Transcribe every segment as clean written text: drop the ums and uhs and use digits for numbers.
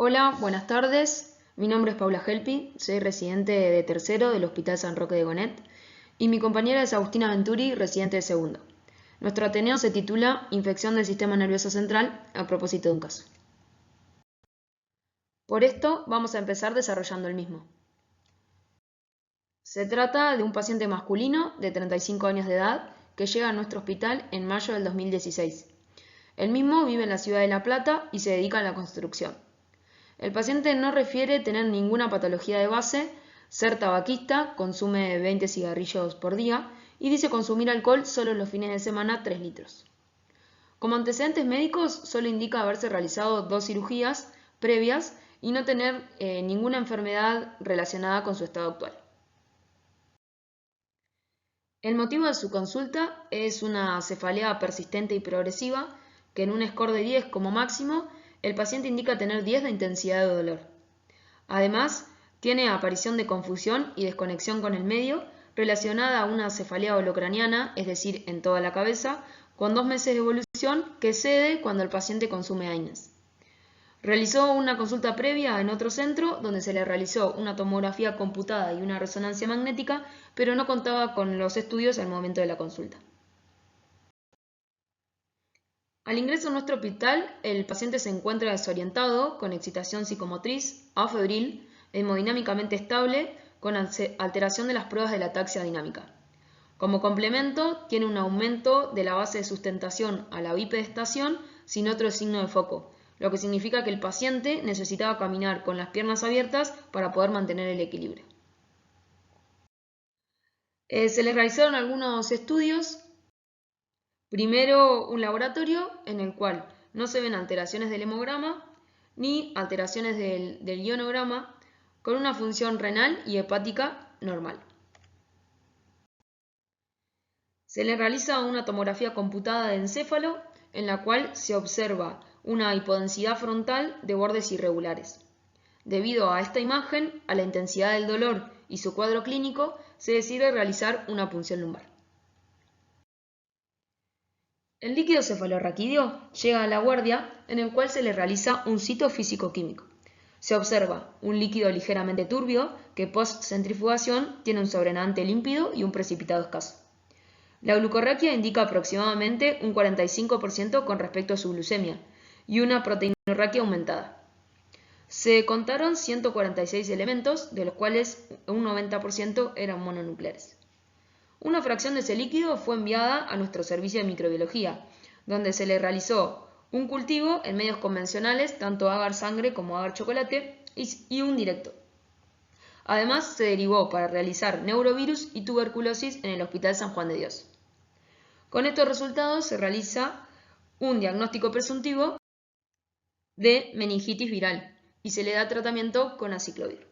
Hola, buenas tardes. Mi nombre es Paula Helpi, soy residente de tercero del Hospital San Roque de Gonet y mi compañera es Agustina Venturi, residente de segundo. Nuestro ateneo se titula Infección del Sistema Nervioso Central a propósito de un caso. Por esto vamos a empezar desarrollando el mismo. Se trata de un paciente masculino de 35 años de edad que llega a nuestro hospital en mayo del 2016. El mismo vive en la ciudad de La Plata y se dedica a la construcción. El paciente no refiere tener ninguna patología de base, ser tabaquista, consume 20 cigarrillos por día y dice consumir alcohol solo los fines de semana 3 litros. Como antecedentes médicos solo indica haberse realizado 2 cirugías previas y no tener ninguna enfermedad relacionada con su estado actual. El motivo de su consulta es una cefalea persistente y progresiva que en un score de 10 como máximo el paciente indica tener 10 de intensidad de dolor. Además, tiene aparición de confusión y desconexión con el medio relacionada a una cefalea holocraniana, es decir, en toda la cabeza, con 2 meses de evolución que cede cuando el paciente consume AINES. Realizó una consulta previa en otro centro donde se le realizó una tomografía computada y una resonancia magnética, pero no contaba con los estudios al momento de la consulta. Al ingreso a nuestro hospital, el paciente se encuentra desorientado, con excitación psicomotriz, afebril, hemodinámicamente estable, con alteración de las pruebas de la ataxia dinámica. Como complemento, tiene un aumento de la base de sustentación a la bipedestación sin otro signo de foco, lo que significa que el paciente necesitaba caminar con las piernas abiertas para poder mantener el equilibrio. Se le realizaron algunos estudios. Primero, un laboratorio en el cual no se ven alteraciones del hemograma ni alteraciones del ionograma, con una función renal y hepática normal. Se le realiza una tomografía computada de encéfalo en la cual se observa una hipodensidad frontal de bordes irregulares. Debido a esta imagen, a la intensidad del dolor y su cuadro clínico, se decide realizar una punción lumbar. El líquido cefalorraquídeo llega a la guardia en el cual se le realiza un cito físico-químico. Se observa un líquido ligeramente turbio que post-centrifugación tiene un sobrenadante límpido y un precipitado escaso. La glucorraquia indica aproximadamente un 45% con respecto a su glucemia y una proteinorraquia aumentada. Se contaron 146 elementos, de los cuales un 90% eran mononucleares. Una fracción de ese líquido fue enviada a nuestro servicio de microbiología, donde se le realizó un cultivo en medios convencionales, tanto agar sangre como agar chocolate, y un directo. Además, se derivó para realizar neurovirus y tuberculosis en el Hospital San Juan de Dios. Con estos resultados se realiza un diagnóstico presuntivo de meningitis viral y se le da tratamiento con aciclovir.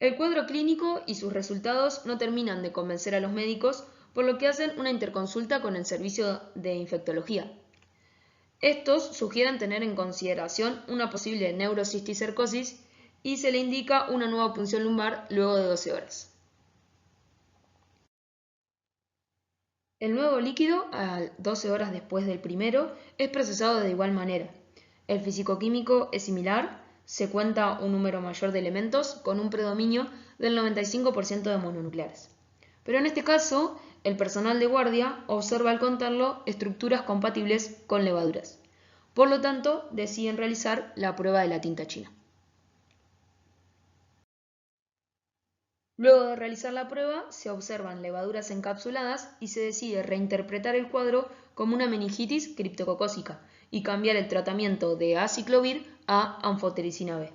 El cuadro clínico y sus resultados no terminan de convencer a los médicos, por lo que hacen una interconsulta con el servicio de infectología. Estos sugieren tener en consideración una posible neurocisticercosis y se le indica una nueva punción lumbar luego de 12 horas. El nuevo líquido, a 12 horas después del primero, es procesado de igual manera. El fisicoquímico es similar, se cuenta un número mayor de elementos con un predominio del 95% de mononucleares. Pero en este caso, el personal de guardia observa al contarlo estructuras compatibles con levaduras. Por lo tanto, deciden realizar la prueba de la tinta china. Luego de realizar la prueba, se observan levaduras encapsuladas y se decide reinterpretar el cuadro como una meningitis criptococócica y cambiar el tratamiento de aciclovir a anfotericina B.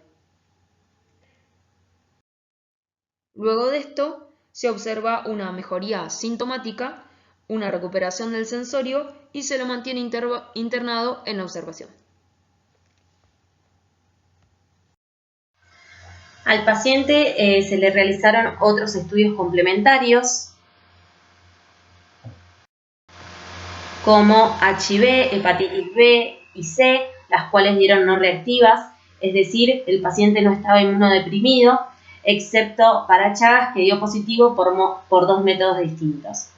Luego de esto, se observa una mejoría sintomática, una recuperación del sensorio y se lo mantiene internado en la observación. Al paciente se le realizaron otros estudios complementarios como HIV, hepatitis B y C, las cuales dieron no reactivas, es decir, el paciente no estaba inmunodeprimido, excepto para Chagas, que dio positivo por 2 métodos distintos.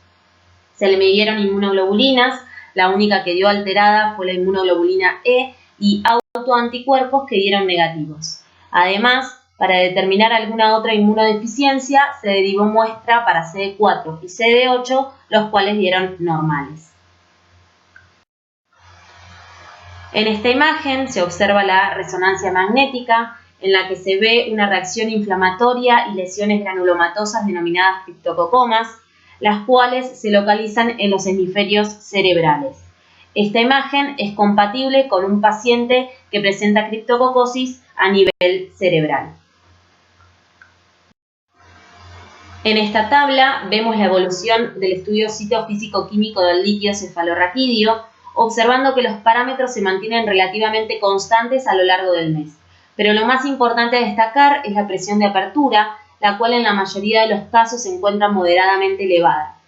Se le midieron inmunoglobulinas, la única que dio alterada fue la inmunoglobulina E, y autoanticuerpos que dieron negativos. Además, para determinar alguna otra inmunodeficiencia, se derivó muestra para CD4 y CD8, los cuales dieron normales. En esta imagen se observa la resonancia magnética, en la que se ve una reacción inflamatoria y lesiones granulomatosas denominadas criptococomas, las cuales se localizan en los hemisferios cerebrales. Esta imagen es compatible con un paciente que presenta criptococosis a nivel cerebral. En esta tabla vemos la evolución del estudio citofísico-químico del líquido cefalorraquídeo, observando que los parámetros se mantienen relativamente constantes a lo largo del mes. Pero lo más importante a destacar es la presión de apertura, la cual en la mayoría de los casos se encuentra moderadamente elevada.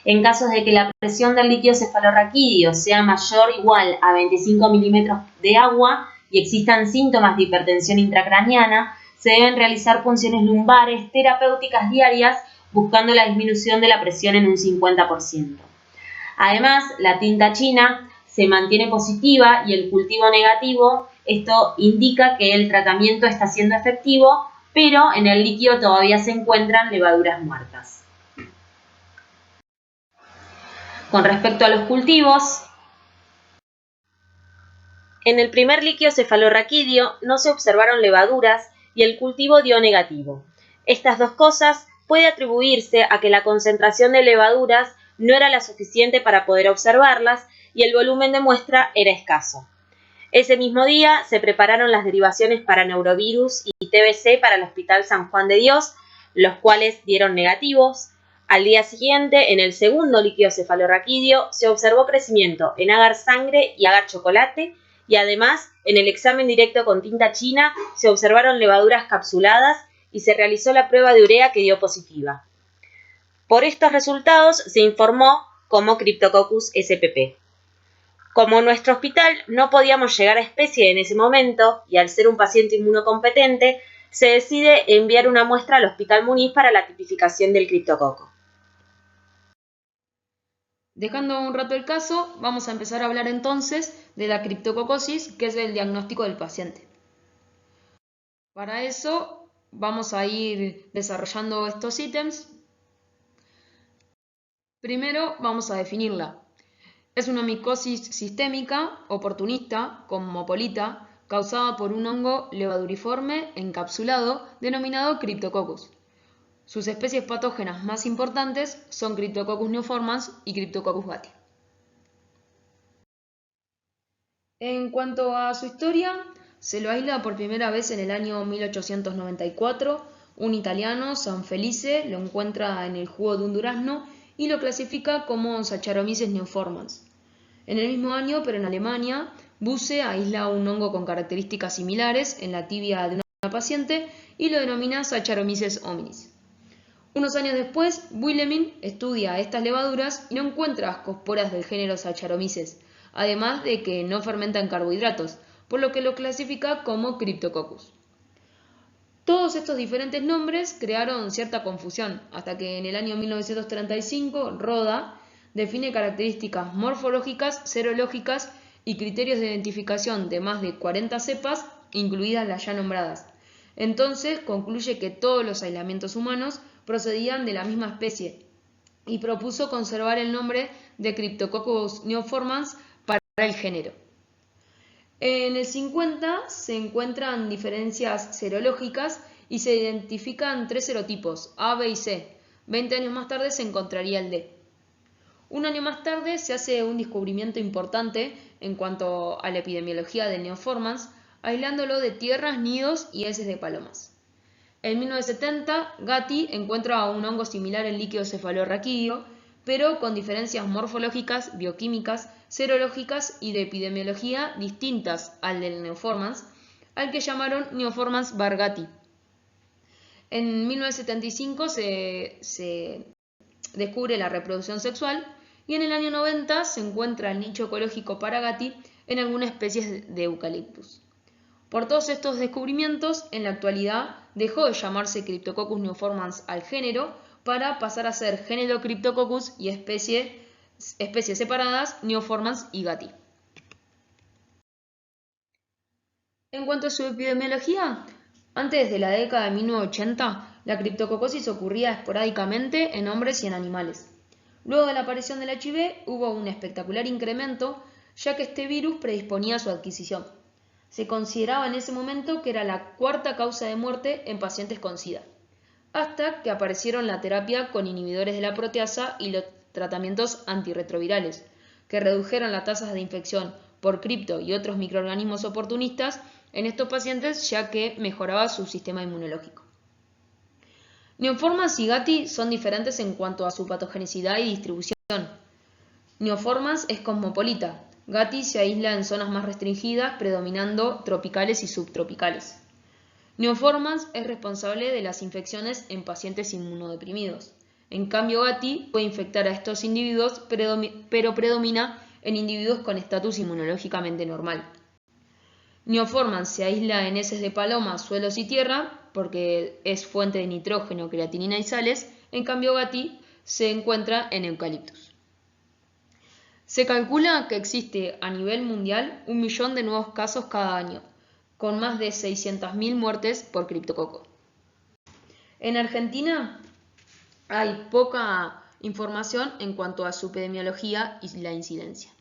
En casos de que la presión del líquido cefalorraquídeo sea mayor o igual a 25 milímetros de agua y existan síntomas de hipertensión intracraneana, se deben realizar punciones lumbares terapéuticas diarias buscando la disminución de la presión en un 50%. Además, la tinta china se mantiene positiva y el cultivo negativo. Esto indica que el tratamiento está siendo efectivo, pero en el líquido todavía se encuentran levaduras muertas. Con respecto a los cultivos, en el primer líquido cefalorraquídeo no se observaron levaduras y el cultivo dio negativo. Estas dos cosas puede atribuirse a que la concentración de levaduras no era la suficiente para poder observarlas y el volumen de muestra era escaso. Ese mismo día se prepararon las derivaciones para neurovirus y TBC para el Hospital San Juan de Dios, los cuales dieron negativos. Al día siguiente, en el segundo líquido cefalorraquídeo, se observó crecimiento en agar sangre y agar chocolate, y además, en el examen directo con tinta china, se observaron levaduras capsuladas y se realizó la prueba de urea que dio positiva. Por estos resultados se informó como Cryptococcus spp. Como nuestro hospital no podíamos llegar a especie en ese momento, y al ser un paciente inmunocompetente, se decide enviar una muestra al Hospital Muniz para la tipificación del criptococo. Dejando un rato el caso, vamos a empezar a hablar entonces de la criptococosis, que es el diagnóstico del paciente. Para eso vamos a ir desarrollando estos ítems. Primero vamos a definirla. Es una micosis sistémica, oportunista, cosmopolita, causada por un hongo levaduriforme encapsulado denominado Cryptococcus. Sus especies patógenas más importantes son Cryptococcus neoformans y Cryptococcus gattii. En cuanto a su historia, se lo aísla por primera vez en el año 1894. Un italiano, Sanfelice, lo encuentra en el jugo de un durazno y lo clasifica como Saccharomyces neoformans. En el mismo año, pero en Alemania, Busse aísla un hongo con características similares en la tibia de una paciente y lo denomina Saccharomyces hominis. Unos años después, Willemin estudia estas levaduras y no encuentra ascosporas del género Saccharomyces, además de que no fermentan carbohidratos, por lo que lo clasifica como Cryptococcus. Todos estos diferentes nombres crearon cierta confusión, hasta que en el año 1935 Roda define características morfológicas, serológicas y criterios de identificación de más de 40 cepas, incluidas las ya nombradas. Entonces concluye que todos los aislamientos humanos procedían de la misma especie y propuso conservar el nombre de Cryptococcus neoformans para el género. En el 50 se encuentran diferencias serológicas y se identifican 3 serotipos, A, B y C. 20 años más tarde se encontraría el D. Un año más tarde se hace un descubrimiento importante en cuanto a la epidemiología de neoformans, aislándolo de tierras, nidos y heces de palomas. En 1970, Gattii encuentra un hongo similar en líquido cefalorraquídeo, pero con diferencias morfológicas, bioquímicas, serológicas y de epidemiología distintas al del neoformans, al que llamaron Neoformans var Gattii. En 1975 se descubre la reproducción sexual y en el año 90 se encuentra el nicho ecológico para Gattii en algunas especies de Eucalyptus. Por todos estos descubrimientos, en la actualidad dejó de llamarse Cryptococcus neoformans al género para pasar a ser género Cryptococcus y especies separadas Neoformans y Gattii. En cuanto a su epidemiología, antes de la década de 1980, la criptococosis ocurría esporádicamente en hombres y en animales. Luego de la aparición del HIV hubo un espectacular incremento, ya que este virus predisponía a su adquisición. Se consideraba en ese momento que era la cuarta causa de muerte en pacientes con SIDA, hasta que aparecieron la terapia con inhibidores de la proteasa y los tratamientos antirretrovirales, que redujeron las tasas de infección por cripto y otros microorganismos oportunistas en estos pacientes, ya que mejoraba su sistema inmunológico. Neoformans y Gatti son diferentes en cuanto a su patogenicidad y distribución. Neoformans es cosmopolita. Gatti se aísla en zonas más restringidas, predominando tropicales y subtropicales. Neoformans es responsable de las infecciones en pacientes inmunodeprimidos. En cambio, Gatti puede infectar a estos individuos, pero predomina en individuos con estatus inmunológicamente normal. Neoformans se aísla en heces de paloma, suelos y tierra, porque es fuente de nitrógeno, creatinina y sales. En cambio, Gatti se encuentra en eucaliptus. Se calcula que existe a nivel mundial 1 millón de nuevos casos cada año, con más de 600.000 muertes por criptococo. En Argentina hay poca información en cuanto a su epidemiología y la incidencia.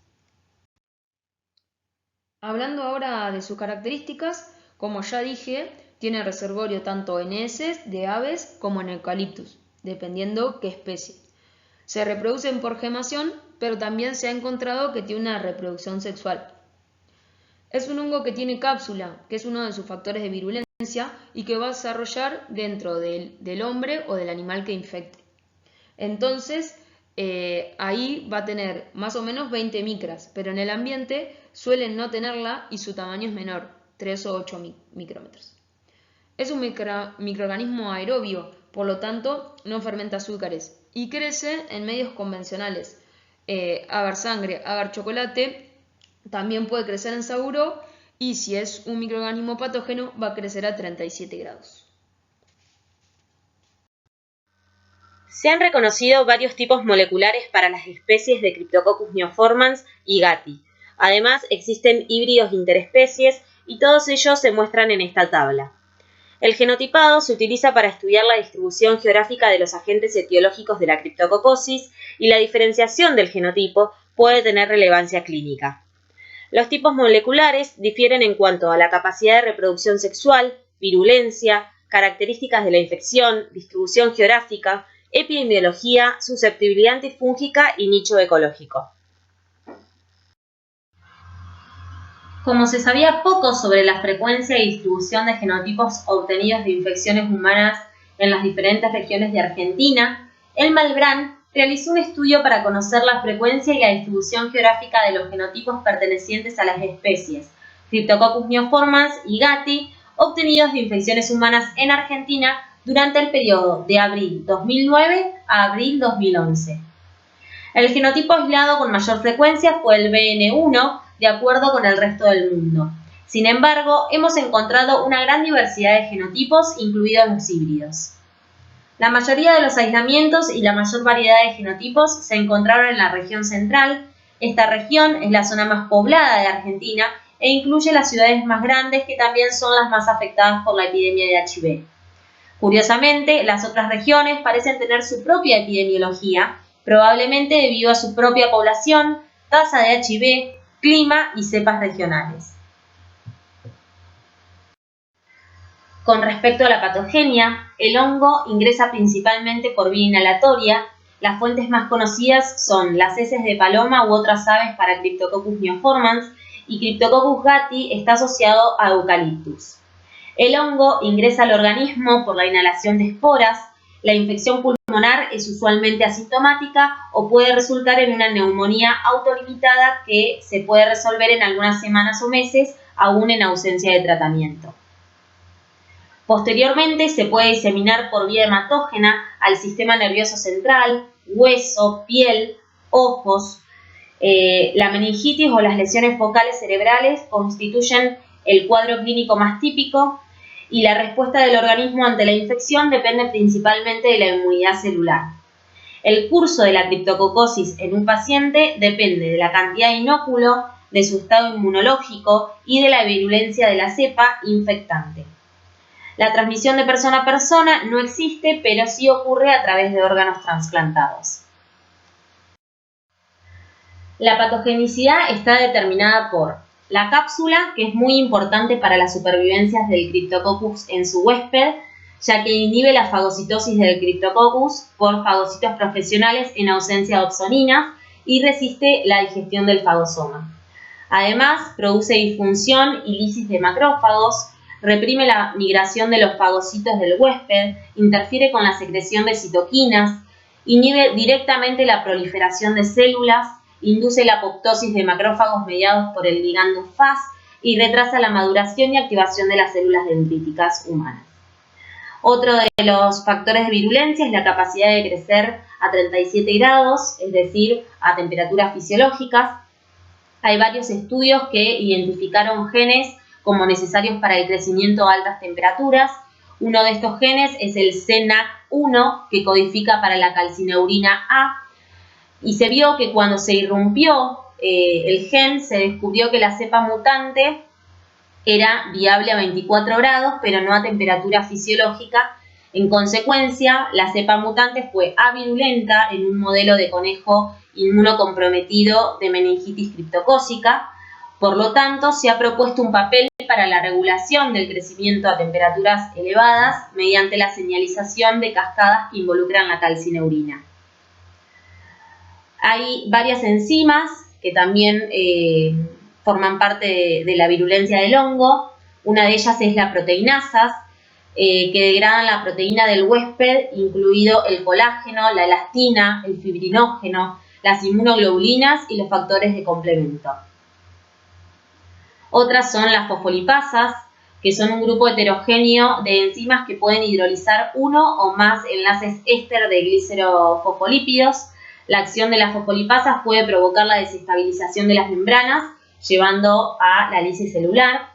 Hablando ahora de sus características, como ya dije, tiene reservorio tanto en heces de aves como en eucaliptus, dependiendo qué especie. Se reproducen por gemación, pero también se ha encontrado que tiene una reproducción sexual. Es un hongo que tiene cápsula, que es uno de sus factores de virulencia y que va a desarrollar dentro del hombre o del animal que infecte. Entonces, ahí va a tener más o menos 20 micras, pero en el ambiente suelen no tenerla y su tamaño es menor, 3 o 8 micrómetros. Es un microorganismo aerobio, por lo tanto no fermenta azúcares y crece en medios convencionales. Agar sangre, agar chocolate, también puede crecer en saburó y si es un microorganismo patógeno va a crecer a 37 grados. Se han reconocido varios tipos moleculares para las especies de Cryptococcus neoformans y Gatti. Además, existen híbridos interespecies y todos ellos se muestran en esta tabla. El genotipado se utiliza para estudiar la distribución geográfica de los agentes etiológicos de la criptococosis y la diferenciación del genotipo puede tener relevancia clínica. Los tipos moleculares difieren en cuanto a la capacidad de reproducción sexual, virulencia, características de la infección, distribución geográfica, epidemiología, susceptibilidad antifúngica y nicho ecológico. Como se sabía poco sobre la frecuencia y distribución de genotipos obtenidos de infecciones humanas en las diferentes regiones de Argentina, el Malbrán realizó un estudio para conocer la frecuencia y la distribución geográfica de los genotipos pertenecientes a las especies Cryptococcus neoformans y Gatti obtenidos de infecciones humanas en Argentina durante el periodo de abril 2009 a abril 2011. El genotipo aislado con mayor frecuencia fue el BN1, de acuerdo con el resto del mundo. Sin embargo, hemos encontrado una gran diversidad de genotipos, incluidos los híbridos. La mayoría de los aislamientos y la mayor variedad de genotipos se encontraron en la región central. Esta región es la zona más poblada de Argentina e incluye las ciudades más grandes que también son las más afectadas por la epidemia de HIV. Curiosamente, las otras regiones parecen tener su propia epidemiología, probablemente debido a su propia población, tasa de HIV, clima y cepas regionales. Con respecto a la patogenia, el hongo ingresa principalmente por vía inhalatoria. Las fuentes más conocidas son las heces de paloma u otras aves para Cryptococcus neoformans y Cryptococcus gatti está asociado a eucaliptus. El hongo ingresa al organismo por la inhalación de esporas. La infección pulmonar es usualmente asintomática o puede resultar en una neumonía autolimitada que se puede resolver en algunas semanas o meses, aún en ausencia de tratamiento. Posteriormente se puede diseminar por vía hematógena al sistema nervioso central, hueso, piel, ojos. La meningitis o las lesiones focales cerebrales constituyen el cuadro clínico más típico y la respuesta del organismo ante la infección depende principalmente de la inmunidad celular. El curso de la criptococosis en un paciente depende de la cantidad de inóculo, de su estado inmunológico y de la virulencia de la cepa infectante. La transmisión de persona a persona no existe, pero sí ocurre a través de órganos trasplantados. La patogenicidad está determinada por la cápsula, que es muy importante para la supervivencia del Cryptococcus en su huésped, ya que inhibe la fagocitosis del Cryptococcus por fagocitos profesionales en ausencia de opsoninas y resiste la digestión del fagosoma. Además, produce disfunción y lisis de macrófagos, reprime la migración de los fagocitos del huésped, interfiere con la secreción de citoquinas, inhibe directamente la proliferación de células, induce la apoptosis de macrófagos mediados por el ligando Fas y retrasa la maduración y activación de las células dendríticas humanas. Otro de los factores de virulencia es la capacidad de crecer a 37 grados, es decir, a temperaturas fisiológicas. Hay varios estudios que identificaron genes como necesarios para el crecimiento a altas temperaturas. Uno de estos genes es el CNAC1, que codifica para la calcineurina A, y se vio que cuando se irrumpió el gen, se descubrió que la cepa mutante era viable a 24 grados, pero no a temperatura fisiológica. En consecuencia, la cepa mutante fue avirulenta en un modelo de conejo inmunocomprometido de meningitis criptocócica. Por lo tanto, se ha propuesto un papel para la regulación del crecimiento a temperaturas elevadas mediante la señalización de cascadas que involucran la calcineurina. Hay varias enzimas que también forman parte de la virulencia del hongo. Una de ellas es la proteinasas, que degradan la proteína del huésped, incluido el colágeno, la elastina, el fibrinógeno, las inmunoglobulinas y los factores de complemento. Otras son las fosfolipasas, que son un grupo heterogéneo de enzimas que pueden hidrolizar uno o más enlaces éster de glicerofosfolípidos. La acción de las fosfolipasas puede provocar la desestabilización de las membranas, llevando a la lisis celular.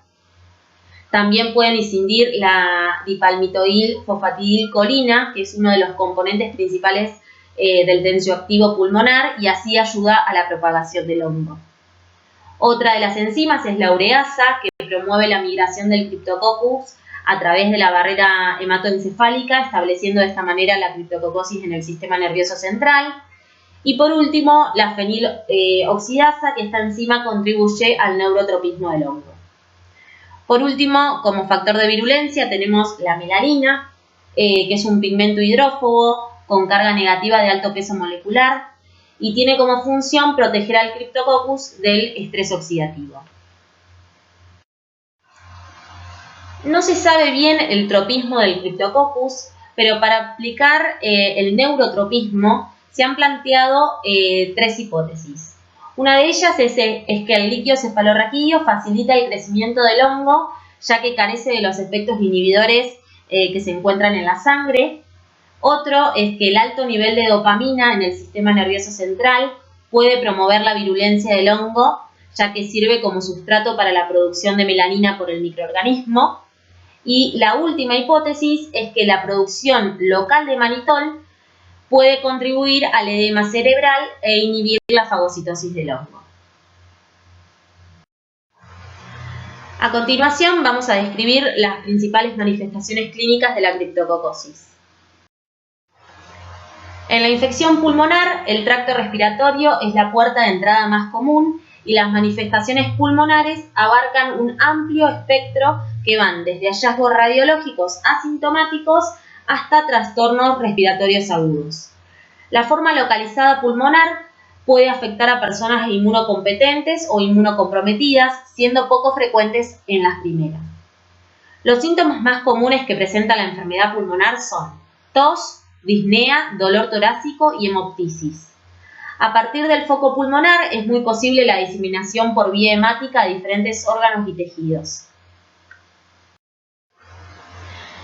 También pueden incidir la dipalmitoil-fosfatidilcolina, que es uno de los componentes principales del tensioactivo pulmonar, y así ayuda a la propagación del hongo. Otra de las enzimas es la ureasa, que promueve la migración del Cryptococcus a través de la barrera hematoencefálica, estableciendo de esta manera la criptococosis en el sistema nervioso central. Y por último, la feniloxidasa, que esta enzima contribuye al neurotropismo del hongo. Por último, como factor de virulencia tenemos la melanina, que es un pigmento hidrófobo con carga negativa de alto peso molecular y tiene como función proteger al Cryptococcus del estrés oxidativo. No se sabe bien el tropismo del Cryptococcus, pero para aplicar el neurotropismo se han planteado tres hipótesis. Una de ellas es que el líquido cefalorraquídeo facilita el crecimiento del hongo, ya que carece de los efectos inhibidores que se encuentran en la sangre. Otro es que el alto nivel de dopamina en el sistema nervioso central puede promover la virulencia del hongo, ya que sirve como sustrato para la producción de melanina por el microorganismo. Y la última hipótesis es que la producción local de manitol puede contribuir al edema cerebral e inhibir la fagocitosis del hongo. A continuación vamos a describir las principales manifestaciones clínicas de la criptococosis. En la infección pulmonar, el tracto respiratorio es la puerta de entrada más común y las manifestaciones pulmonares abarcan un amplio espectro que van desde hallazgos radiológicos asintomáticos hasta trastornos respiratorios agudos. La forma localizada pulmonar puede afectar a personas inmunocompetentes o inmunocomprometidas, siendo poco frecuentes en las primeras. Los síntomas más comunes que presenta la enfermedad pulmonar son tos, disnea, dolor torácico y hemoptisis. A partir del foco pulmonar es muy posible la diseminación por vía hemática de diferentes órganos y tejidos.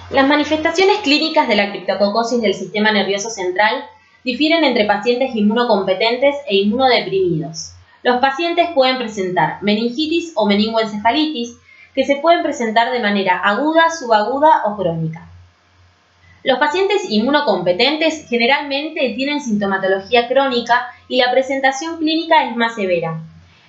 Las manifestaciones clínicas de la criptococosis del sistema nervioso central difieren entre pacientes inmunocompetentes e inmunodeprimidos. Los pacientes pueden presentar meningitis o meningoencefalitis, que se pueden presentar de manera aguda, subaguda o crónica. Los pacientes inmunocompetentes generalmente tienen sintomatología crónica y la presentación clínica es más severa.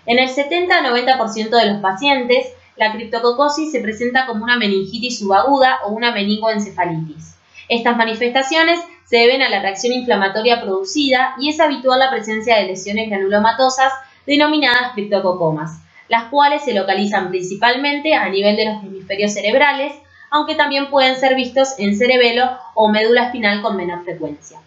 En el 70-90% de los pacientes, la criptococosis se presenta como una meningitis subaguda o una meningoencefalitis. Estas manifestaciones se deben a la reacción inflamatoria producida y es habitual la presencia de lesiones granulomatosas denominadas criptococomas, las cuales se localizan principalmente a nivel de los hemisferios cerebrales, aunque también pueden ser vistos en cerebelo o médula espinal con menor frecuencia.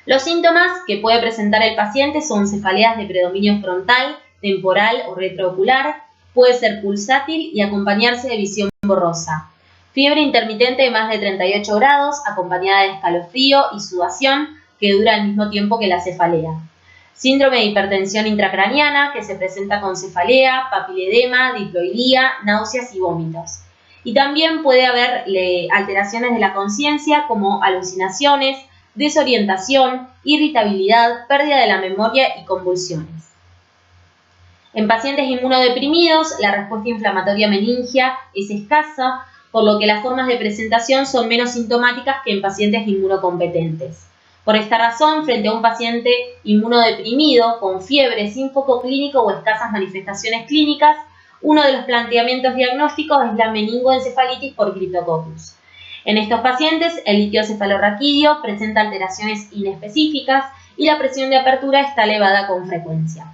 Los síntomas que puede presentar el paciente son cefaleas de predominio frontal, temporal o retroocular, puede ser pulsátil y acompañarse de visión borrosa. Fiebre intermitente de más de 38 grados, acompañada de escalofrío y sudación, que dura al mismo tiempo que la cefalea. Síndrome de hipertensión intracraniana, que se presenta con cefalea, papiledema, diploidía, náuseas y vómitos. Y también puede haber alteraciones de la conciencia como alucinaciones, desorientación, irritabilidad, pérdida de la memoria y convulsiones. En pacientes inmunodeprimidos, la respuesta inflamatoria meningia es escasa, por lo que las formas de presentación son menos sintomáticas que en pacientes inmunocompetentes. Por esta razón, frente a un paciente inmunodeprimido con fiebre sin foco clínico o escasas manifestaciones clínicas, uno de los planteamientos diagnósticos es la meningoencefalitis por Cryptococcus. En estos pacientes, el líquido cefalorraquídeo presenta alteraciones inespecíficas y la presión de apertura está elevada con frecuencia.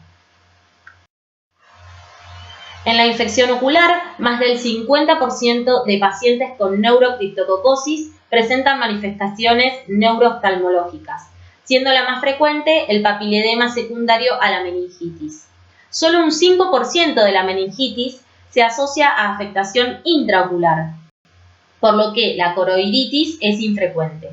En la infección ocular, más del 50% de pacientes con neurocriptococosis presentan manifestaciones neurooftalmológicas, siendo la más frecuente el papiledema secundario a la meningitis. Solo un 5% de la meningitis se asocia a afectación intraocular, por lo que la coroiditis es infrecuente.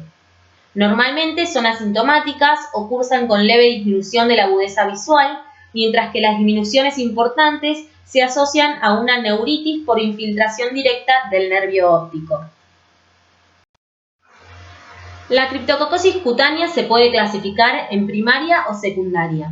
Normalmente son asintomáticas o cursan con leve disminución de la agudeza visual, mientras que las disminuciones importantes se asocian a una neuritis por infiltración directa del nervio óptico. La criptococosis cutánea se puede clasificar en primaria o secundaria.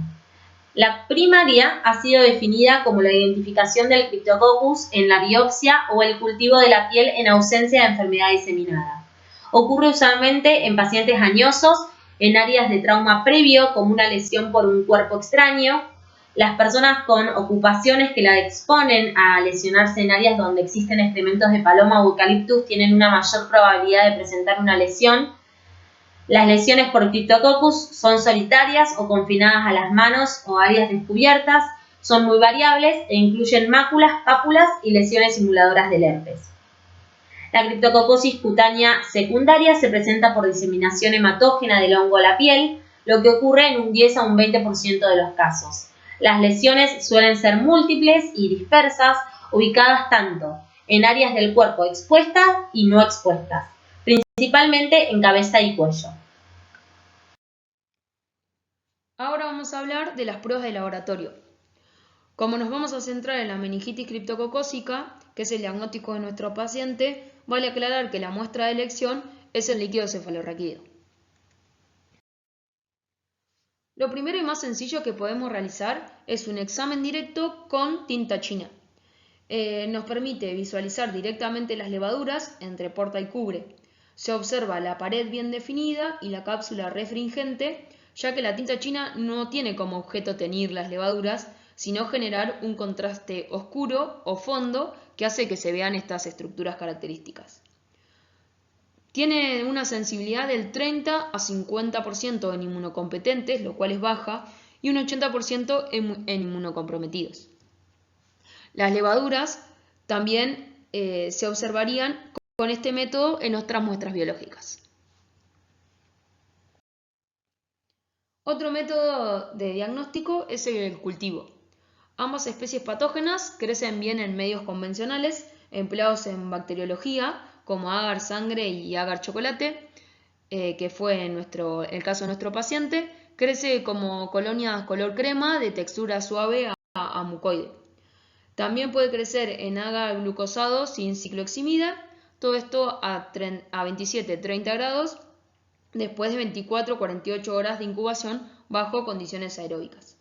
La primaria ha sido definida como la identificación del Cryptococcus en la biopsia o el cultivo de la piel en ausencia de enfermedad diseminada. Ocurre usualmente en pacientes añosos, en áreas de trauma previo como una lesión por un cuerpo extraño. Las personas con ocupaciones que la exponen a lesionarse en áreas donde existen excrementos de paloma o eucaliptus tienen una mayor probabilidad de presentar una lesión. Las lesiones por Cryptococcus son solitarias o confinadas a las manos o áreas descubiertas, son muy variables e incluyen máculas, pápulas y lesiones simuladoras del herpes. La criptococosis cutánea secundaria se presenta por diseminación hematógena del hongo a la piel, lo que ocurre en un 10 a un 20% de los casos. Las lesiones suelen ser múltiples y dispersas, ubicadas tanto en áreas del cuerpo expuestas y no expuestas, principalmente en cabeza y cuello. Ahora vamos a hablar de las pruebas de laboratorio. Como nos vamos a centrar en la meningitis criptococócica, que es el diagnóstico de nuestro paciente, vale aclarar que la muestra de elección es el líquido cefalorraquídeo. Lo primero y más sencillo que podemos realizar es un examen directo con tinta china. Nos permite visualizar directamente las levaduras entre porta y cubre. Se observa la pared bien definida y la cápsula refringente, ya que la tinta china no tiene como objeto teñir las levaduras, sino generar un contraste oscuro o fondo que hace que se vean estas estructuras características. Tiene una sensibilidad del 30 a 50% en inmunocompetentes, lo cual es baja, y un 80% en inmunocomprometidos. Las levaduras también se observarían con este método en otras muestras biológicas. Otro método de diagnóstico es el cultivo. Ambas especies patógenas crecen bien en medios convencionales empleados en bacteriología, como agar sangre y agar chocolate, que fue el caso de nuestro paciente. Crece como colonias color crema de textura suave a mucoide. También puede crecer en agar glucosado sin cicloheximida, todo esto a 27-30 grados después de 24-48 horas de incubación bajo condiciones aeróbicas.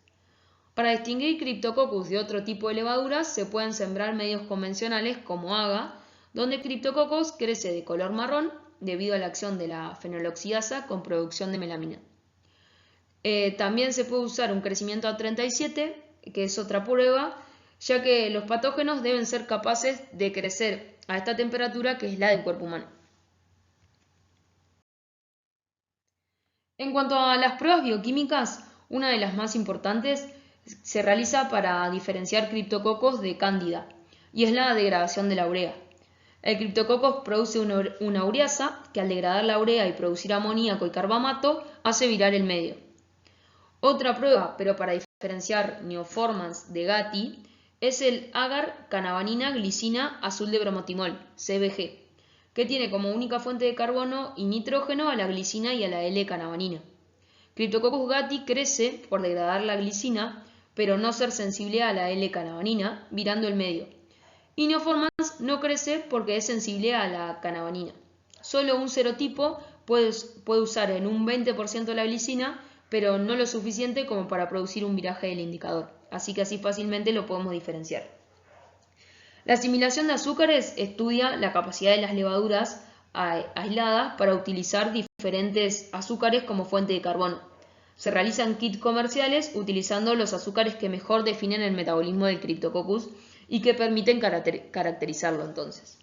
Para distinguir Cryptococcus de otro tipo de levaduras se pueden sembrar medios convencionales como agar, donde Cryptococcus crece de color marrón debido a la acción de la fenoloxidasa con producción de melamina. También se puede usar un crecimiento a 37 que es otra prueba, ya que los patógenos deben ser capaces de crecer a esta temperatura que es la del cuerpo humano. En cuanto a las pruebas bioquímicas, una de las más importantes se realiza para diferenciar criptococos de cándida, y es la degradación de la urea. El criptococcus produce una ureasa que al degradar la urea y producir amoníaco y carbamato hace virar el medio. Otra prueba, pero para diferenciar neoformans de Gatti, es el agar canavanina glicina azul de bromotimol, CBG, que tiene como única fuente de carbono y nitrógeno a la glicina y a la L-canavanina. Cryptococcus gatti crece por degradar la glicina, pero no ser sensible a la L-canavanina, virando el medio. Y neoformans no crece porque es sensible a la canavanina. Solo un serotipo puede usar en un 20% la glicina, pero no lo suficiente como para producir un viraje del indicador. Así que así fácilmente lo podemos diferenciar. La asimilación de azúcares estudia la capacidad de las levaduras aisladas para utilizar diferentes azúcares como fuente de carbono. Se realizan kits comerciales utilizando los azúcares que mejor definen el metabolismo del Cryptococcus y que permiten caracterizarlo entonces.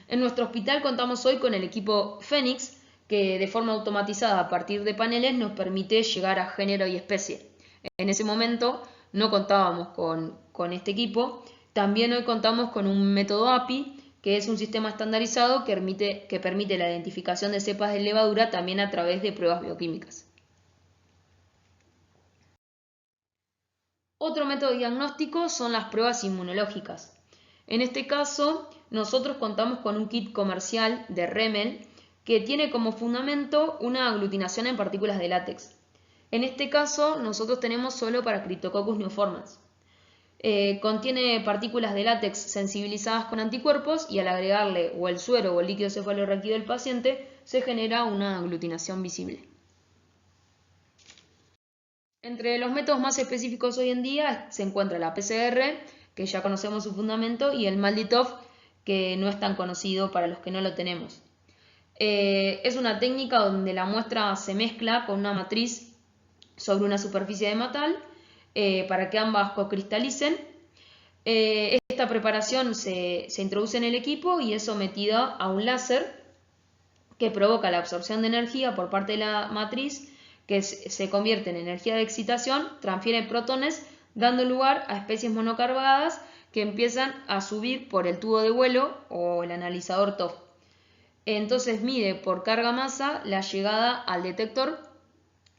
En nuestro hospital contamos hoy con el equipo Phoenix, que de forma automatizada a partir de paneles nos permite llegar a género y especie. En ese momento no contábamos con este equipo. También hoy contamos con un método API, que es un sistema estandarizado que permite la identificación de cepas de levadura también a través de pruebas bioquímicas. Otro método diagnóstico son las pruebas inmunológicas. En este caso, nosotros contamos con un kit comercial de Remel que tiene como fundamento una aglutinación en partículas de látex. En este caso, nosotros tenemos solo para Cryptococcus neoformans. Contiene partículas de látex sensibilizadas con anticuerpos y al agregarle o el suero o el líquido cefalorraquídeo del paciente se genera una aglutinación visible. Entre los métodos más específicos hoy en día se encuentra la PCR, que ya conocemos su fundamento, y el MALDI-TOF, que no es tan conocido para los que no lo tenemos. Es una técnica donde la muestra se mezcla con una matriz sobre una superficie de metal para que ambas cocristalicen. Esta preparación se introduce en el equipo y es sometida a un láser que provoca la absorción de energía por parte de la matriz, que se convierte en energía de excitación, transfiere protones, dando lugar a especies monocargadas que empiezan a subir por el tubo de vuelo o el analizador TOF. Entonces mide por carga-masa la llegada al detector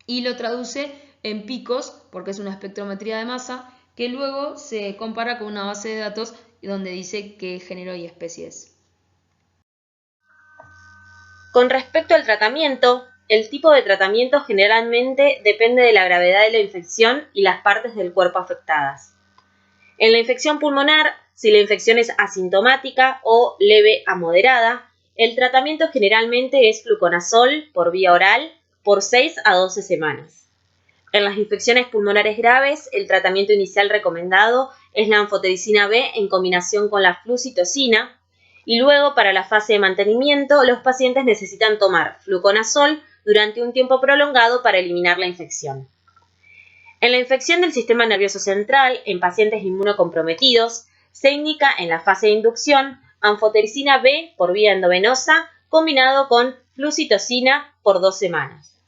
y lo traduce en picos, porque es una espectrometría de masa, que luego se compara con una base de datos donde dice qué género y especie es. Con respecto al tratamiento, el tipo de tratamiento generalmente depende de la gravedad de la infección y las partes del cuerpo afectadas. En la infección pulmonar, si la infección es asintomática o leve a moderada, el tratamiento generalmente es fluconazol por vía oral por 6 a 12 semanas. En las infecciones pulmonares graves, el tratamiento inicial recomendado es la anfotericina B en combinación con la flucitosina, y luego para la fase de mantenimiento los pacientes necesitan tomar fluconazol durante un tiempo prolongado para eliminar la infección. En la infección del sistema nervioso central en pacientes inmunocomprometidos se indica en la fase de inducción anfotericina B por vía endovenosa combinado con flucitosina por 2 semanas.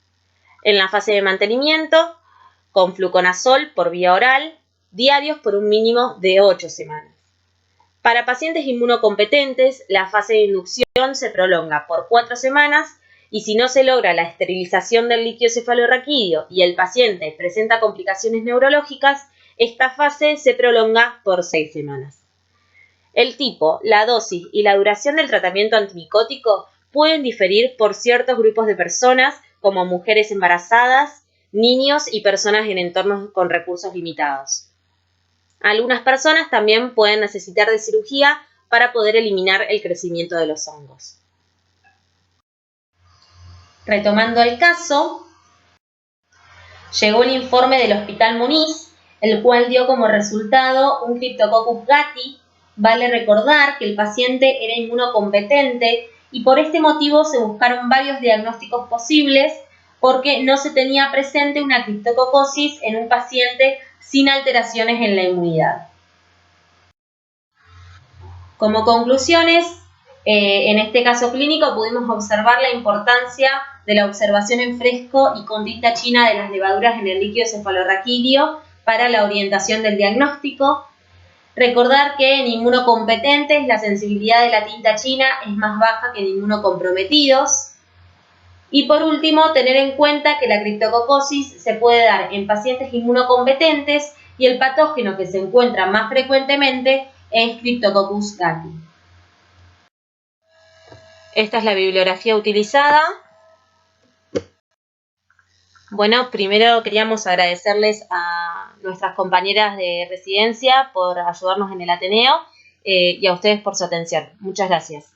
En la fase de mantenimiento con fluconazol por vía oral diarios por un mínimo de 8 semanas. Para pacientes inmunocompetentes, la fase de inducción se prolonga por 4 semanas y si no se logra la esterilización del líquido cefalorraquídeo y el paciente presenta complicaciones neurológicas, esta fase se prolonga por 6 semanas. El tipo, la dosis y la duración del tratamiento antimicótico pueden diferir por ciertos grupos de personas, como mujeres embarazadas, niños y personas en entornos con recursos limitados. Algunas personas también pueden necesitar de cirugía para poder eliminar el crecimiento de los hongos. Retomando el caso, llegó el informe del Hospital Muniz, el cual dio como resultado un Cryptococcus gatti. Vale recordar que el paciente era inmunocompetente y por este motivo se buscaron varios diagnósticos posibles porque no se tenía presente una criptococcosis en un paciente sin alteraciones en la inmunidad. Como conclusiones, en este caso clínico pudimos observar la importancia de la observación en fresco y con tinta china de las levaduras en el líquido cefalorraquídeo para la orientación del diagnóstico. Recordar que en inmunocompetentes la sensibilidad de la tinta china es más baja que en inmunocomprometidos. Y por último, tener en cuenta que la criptococosis se puede dar en pacientes inmunocompetentes y el patógeno que se encuentra más frecuentemente es Cryptococcus gattii. Esta es la bibliografía utilizada. Bueno, primero queríamos agradecerles a nuestras compañeras de residencia por ayudarnos en el Ateneo y a ustedes por su atención. Muchas gracias.